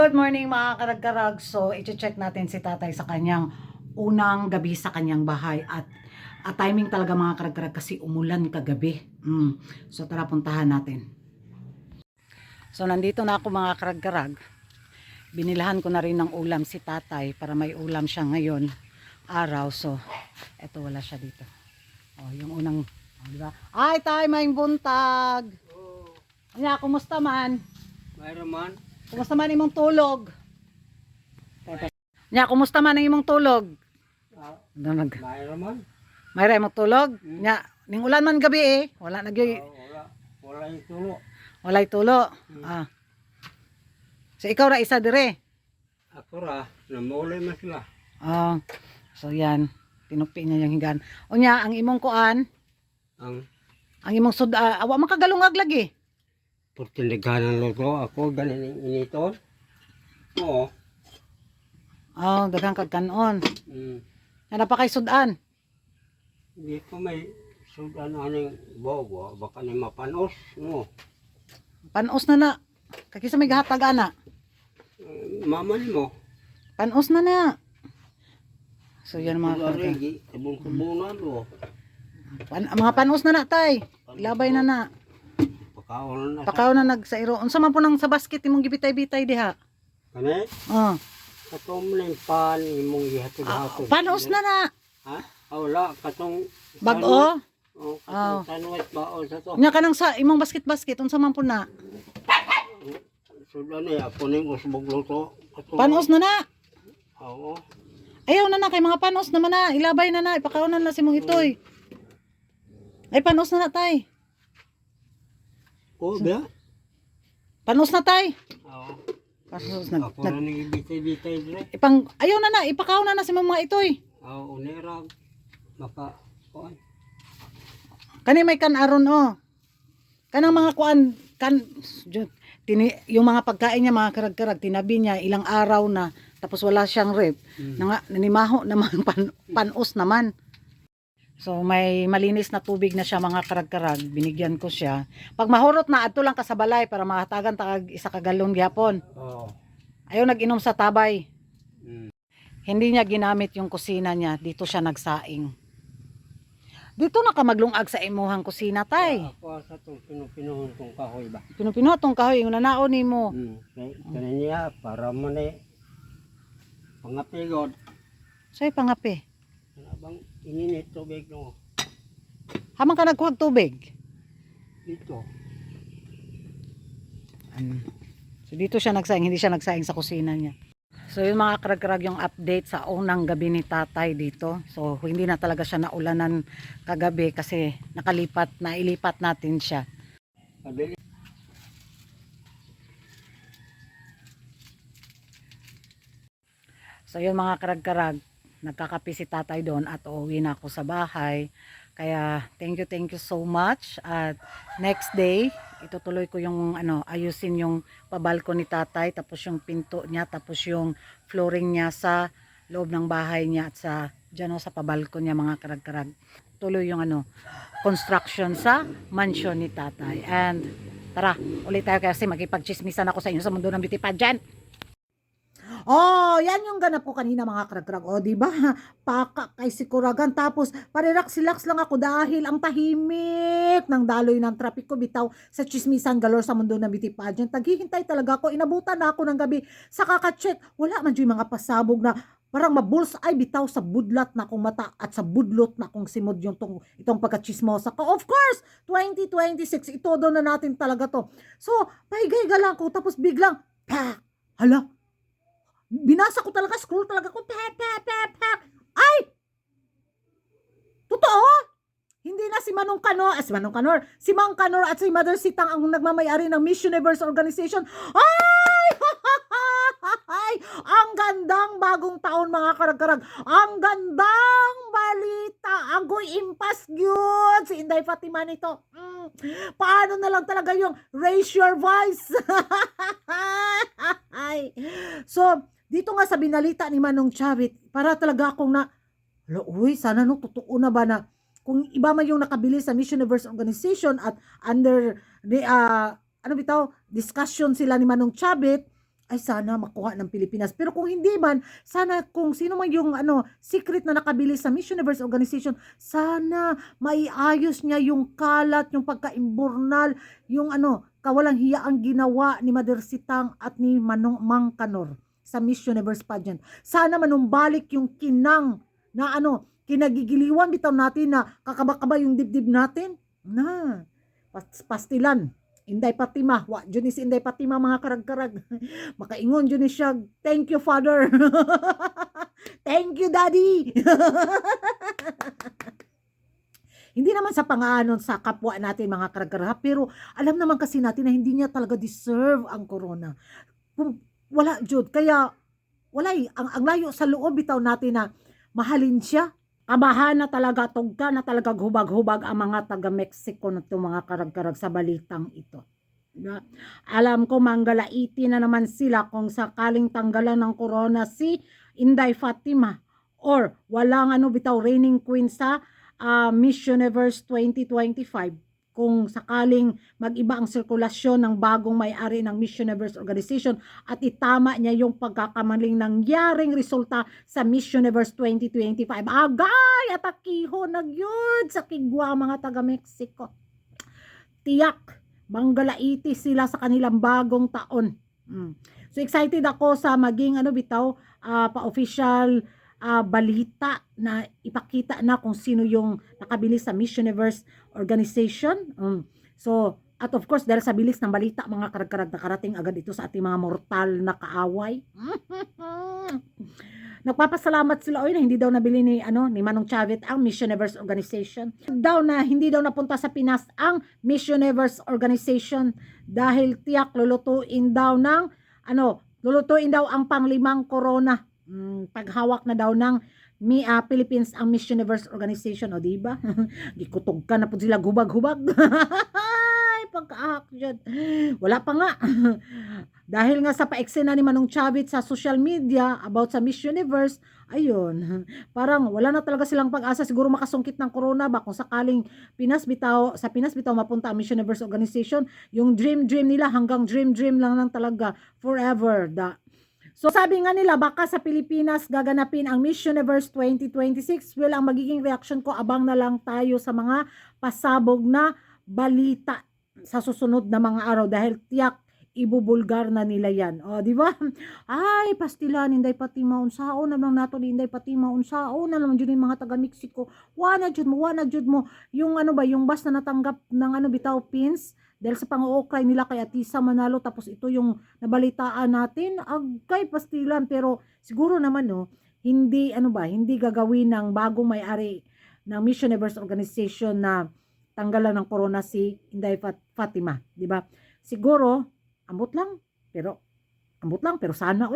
Good morning mga karag-karag. So, i-check natin si tatay sa kanyang unang gabi sa kanyang bahay. At timing talaga mga karag-karag kasi umulan kagabi. So, tara puntahan natin. So, nandito na ako mga karag-karag. Binilahan ko na rin ng ulam si tatay para may ulam siya ngayon araw. So, eto wala siya dito. Oh, yung unang, diba? Ay, tay, may buntag. Anya, kumusta man? Mayroon man. Kumusta man imong tulog? Nya, kumusta man ang imong tulog? Mayroon man. Mayra imong tulog? Nya, ning ulan man gabi eh. Wala nagyoy. Wala yung tulo. Walay tulo. So ikaw ra isa dire. Ako ra, namulay man sila. So yan, tinupi niya yung higan. Unya, ang imong kuan, Ang ang imong awa man kagalungag lagi. purtindigan ng luto, ako ganin initon. Oo. Daghang kag kanon. Mm. Yan pa kay sudan. Hindi ko may sudan aning bobo, baka ni mapanos. No. Panos na na. Kaki sa may gahatag ana. Mama ni mo. Panos na na. So yan mga karga. Regi, ibon-kubunan do. Mga panos na na tay. Ilabay na na. Pakaon na. Pakaw na nagsairo. Unsa man po nang sa basket imong gibitay-bitay diha? Kani? Katong limpan imong ihatod-hatod. Panos na na. Ha? Wala katong Bag-o? Oh, katong tanwet baon sa to. Nya kanang sa imong basket-basket unsa man po na? Sudan niya, puning usbog luto. Panos na na. Oo. Ayaw na na kay mga panos naman na. Ilabay na na. Ipakaw na na si mong itoy. Ay panos na na tay. Oo, ba? Panos na tay. Oo. Panos Ako rin nang ibitay-bitay dire. ayaw na na. Ipakaw na na si mong mga itoy. Oo, unera. Maka, kuan. Kani may kan-aron Kanang mga kuan yung mga pagkain niya mga karag-karag tinabi niya ilang araw na tapos wala siyang rep. Nanimaho naman panos naman. So may malinis na tubig na siya mga karag-karag, binigyan ko siya. Pag mahurot na adto lang ka sa balay para mahatagan ta isa ka galon gyapon. Oo. Ayaw nag-inom sa tabay. Mm. Hindi niya ginamit yung kusina niya, dito siya nagsaing. Dito na ka maglungag sa imuhang kusina tay. Ako sa itong pinupinuhon kong kahoy ba? Pinupinuha tong kahoy yung nanaon nimo. Kanin niya, para man pangapigod. Say pangape. Habang ininit tubig no. Hamang ka nagkuhag tubig. Dito. So dito siya nagsaing, hindi siya nagsaing sa kusina niya. So yung mga karag-karag yung update sa unang gabi ni tatay dito. So hindi na talaga siya naulanan kagabi kasi nailipat natin siya. Padali. So yung mga karag-karag, nagkakape si tatay doon at uuwi na ako sa bahay. Kaya thank you so much. At next day, itutuloy ko yung ayusin yung pabalko ni tatay, tapos yung pinto niya, tapos yung flooring niya sa loob ng bahay niya at sa diyan sa pabalko niya mga karag-karag. Tuloy yung construction sa mansion ni tatay. And tara, ulit tayo kasi makipagchismisan ako sa inyo sa mundo ng beauty pageant. Yan yung ganap ko kanina mga karag-karag. Di ba? Paka kay Sikuragan. Tapos, parelax-relax lang ako dahil ang tahimik ng daloy ng traffic ko bitaw sa chismisan galore sa mundo ng beauty pageant. Naghihintay talaga ako. Inabutan na ako ng gabi sa kakacheck. Wala man yung mga pasabog na parang mabuls ay bitaw sa budlat na kong mata at sa budlot na kong simod yung itong pagkachismosa ko. Of course, 2026, itodo na natin talaga to. So, paigay-ga lang ko. Tapos biglang, hala, binasa ko talaga, scroll talaga ko, ay! Totoo? Hindi na si Manong Kanor, si Mang Kanor at si Mother Sitang ang nagmamayari ng Miss Universe Organization. Ay! Ay! Ang gandang bagong taon mga karag-karag. Ang gandang balita. Agoy impas gyud si Inday Fatima nito. Paano na lang talaga yung raise your voice? Ay. So, dito nga sa binalita ni Manong Chavit, para talaga akong sana totoo na ba na kung iba man yung nakabili sa Miss Universe Organization at under the discussion sila ni Manong Chavit, ay sana makuha ng Pilipinas. Pero kung hindi man, sana kung sino man yung secret na nakabili sa Miss Universe organization, sana maiayos niya yung kalat, yung pagkaimburnal, yung kawalang hiya ang ginawa ni Mother Sitang at ni Mang Kanor sa Miss Universe pageant. Sana manumbalik yung kinang na kinagigiliwan bitaw natin na kakaba-kaba yung dibdib natin. Na, pastilan. Inday Patima, wa dyan is Inday Patima mga karag-karag. Makaingon dyan siya, thank you Father. Thank you Daddy. Hindi naman sa panganon sa kapwa natin mga karag-karag, pero alam naman kasi natin na hindi niya talaga deserve ang corona. Kung wala jud, kaya wala ang layo sa loob bitaw natin na mahalin siya. Kabahan na talaga, tugka na talaga hubag-hubag ang mga taga-Mexico na ito mga karag-karag sa balitang ito. Na, alam ko manggalaiti na naman sila kung sakaling tanggalan ng corona si Inday Fatima or walang bitaw reigning queen sa Miss Universe 2025 kung sakaling mag-iba ang sirkulasyon ng bagong may-ari ng Miss Universe organization at itama niya yung pagkakamaling nangyaring resulta sa Miss Universe 2025. Agay! Atakiho nagyud sa kigwa mga taga-Mexico. Tiyak, manggalaiti sila sa kanilang bagong taon. So excited ako sa maging bitaw pa-official balita na ipakita na kung sino yung nakabili sa Miss Universe organization. So, at of course, dahil sa bilis ng balita, mga karag-karag nakarating agad ito sa ating mga mortal na kaaway. Nagpapasalamat sila na hindi daw nabili ni Manong Chavit ang Miss Universe organization. Hindi daw napunta sa Pinas ang Miss Universe organization dahil tiyak lulutuin daw ang panglimang corona. Paghawak na daw ng Philippines ang Miss Universe organization, o diba? Gikutog ka na po sila gubag-hubag. Pagkaahak dyan. Wala pa nga. Dahil nga sa paeksena ni Manong Chavit sa social media about sa Miss Universe, ayun, parang wala na talaga silang pag-asa. Siguro makasungkit ng corona ba kung sakaling sa Pinas bitaw mapunta ang Miss Universe organization. Yung dream nila hanggang dream lang talaga forever. So sabi nga nila baka sa Pilipinas gaganapin ang Miss Universe 2026. Well, ang magiging reaction ko, abang na lang tayo sa mga pasabog na balita sa susunod na mga araw dahil tiyak ibubulgar na nila yan. O, di ba? Ay, pastilan, Inday Patima unsaon naman nato ni Inday Patima unsaon na naman jud yung mga taga Mexico. Wana jud mo yung yung bus na natanggap ng bitaw pins dahil sa pang-uukray nila kay Atisa Manalo, tapos ito yung nabalitaan natin. Agay pastilan, pero siguro naman hindi hindi gagawin ng bagong may-ari ng Miss Universe organization na tanggalan ng corona si Inday Fatima, di ba? Siguro ambot lang pero sana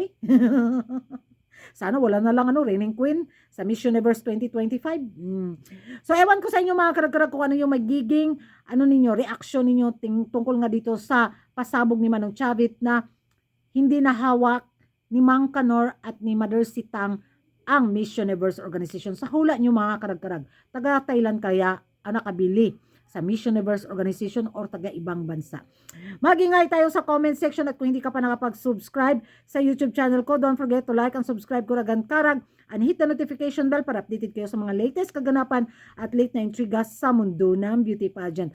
sana wala na lang reigning queen sa Miss Universe 2025. So ewan ko sa inyo mga karag-karag kung ano yung magiging reaction ninyo tungkol nga dito sa pasabog ni Manong Chavit na hindi nahawak ni Mang Kanor at ni Mother Sitang ang Miss Universe organization. Sa hula nyo mga karag-karag, taga Thailand kaya ang nakabili sa Miss Universe organization or taga ibang bansa. Mag-ingay tayo sa comment section at kung hindi ka pa nakapag-subscribe sa YouTube channel ko, don't forget to like and subscribe Kuragan Karag and hit the notification bell para updated kayo sa mga latest kaganapan at late na intriga sa mundo ng beauty pageant.